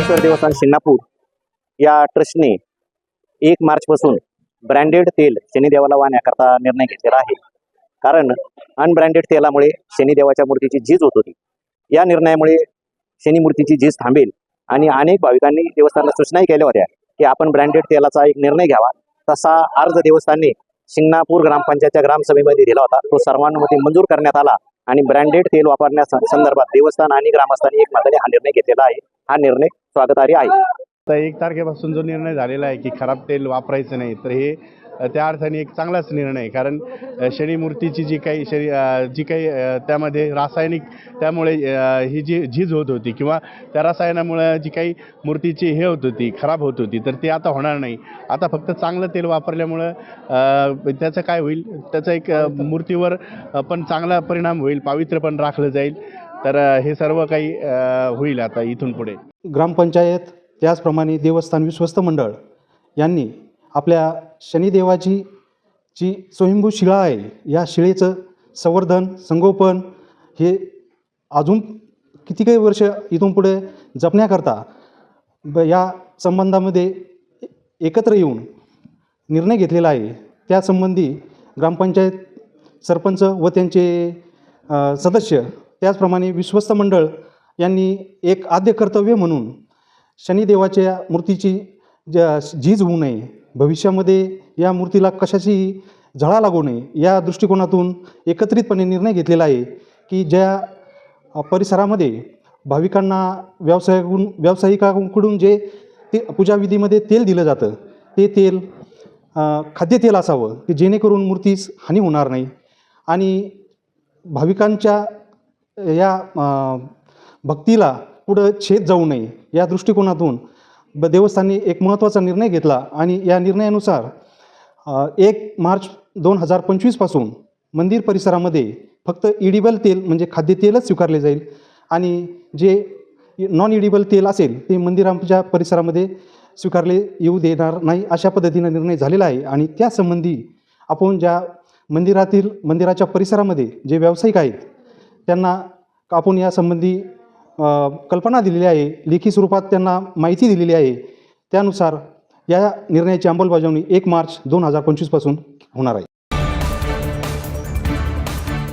ज्ञानेश्वर देवस्थान शिंगणापूर या ट्रस्टने 1 मार्चपासून ब्रँडेड तेल शनिदेवाला वाहण्याकरता निर्णय घेतलेला आहे। कारण अनब्रँडेड तेलामुळे शनिदेवाच्या मूर्तीची झीज होत होती। या निर्णयामुळे शनी मूर्तीची झीज थांबेल आणि अनेक भाविकांनी देवस्थानाला सूचनाही केल्या होत्या की आपण ब्रँडेड तेलाचा एक निर्णय घ्यावा। तसा अर्ज देवस्थानने शिंगणापूर ग्रामपंचायतच्या ग्रामसभेमध्ये दिला होता। तो सर्वानुमते मंजूर करण्यात आला आणि ब्रँडेड तेल वापरण्याच्या संदर्भात देवस्थान आणि ग्रामस्थांनी एकमताने हा निर्णय घेतलेला आहे। हा निर्णय स्वागतार्ह आहे। तर 1 तारखेपासून जो निर्णय झालेला आहे की खराब तेल वापरायचं नाही, तर हे त्या अर्थाने एक चांगलाच निर्णय आहे। कारण शनी मूर्तीची जी काही त्यामध्ये रासायनिक त्यामुळे ही जी झीज होत होती किंवा त्या रसायनामुळे जी काही मूर्तीची हे होत होती, खराब होत होती, तर ते आता होणार नाही। आता फक्त चांगलं तेल वापरल्यामुळं त्याचं काय होईल, त्याचा एक मूर्तीवर पण चांगला परिणाम होईल, पावित्र्य पण राखलं जाईल। तर हे सर्व काही होईल आता इथून पुढे। ग्रामपंचायत त्याचप्रमाणे देवस्थान विश्वस्त मंडळ यांनी आपल्या शनिदेवाची जी स्वयंभू शिळा आहे, या शिळेचं संवर्धन संगोपन हे अजून किती काही वर्ष इथून पुढे जपण्याकरता या संबंधामध्ये एकत्र येऊन निर्णय घेतलेला आहे। त्यासंबंधी ग्रामपंचायत सरपंच व त्यांचे सदस्य त्याचप्रमाणे विश्वस्त मंडळ यांनी एक आद्य कर्तव्य म्हणून शनिदेवाच्या मूर्तीची झीज होऊ नये, भविष्यामध्ये या मूर्तीला कशाची झळा लागू नये, या दृष्टिकोनातून एकत्रितपणे निर्णय घेतलेला आहे की ज्या परिसरामध्ये भाविकांना व्यावसायिकांकडून जे ते पूजाविधीमध्ये तेल दिलं जातं, ते तेल खाद्यतेल असावं की जेणेकरून मूर्तीस हानी होणार नाही आणि भाविकांच्या या भक्तीला पुढं छेद जाऊ नये, या दृष्टिकोनातून देवस्थानने एक महत्त्वाचा निर्णय घेतला आणि या निर्णयानुसार 1 मार्च 2025 पासून मंदिर परिसरामध्ये फक्त इडिबल तेल म्हणजे खाद्यतेलच स्वीकारले जाईल आणि जे नॉन इडिबल तेल असेल ते मंदिराच्या परिसरामध्ये स्वीकारले येऊ देणार नाही, अशा पद्धतीनं निर्णय झालेला आहे। आणि त्यासंबंधी आपण ज्या मंदिराच्या परिसरामध्ये जे व्यावसायिक आहेत त्यांना आपण यासंबंधी कल्पना दिलेली आहे, लेखी स्वरूपात त्यांना माहिती दिलेली आहे। त्यानुसार या निर्णयाची अंमलबजावणी 1 मार्च 2025 पासून होणार आहे।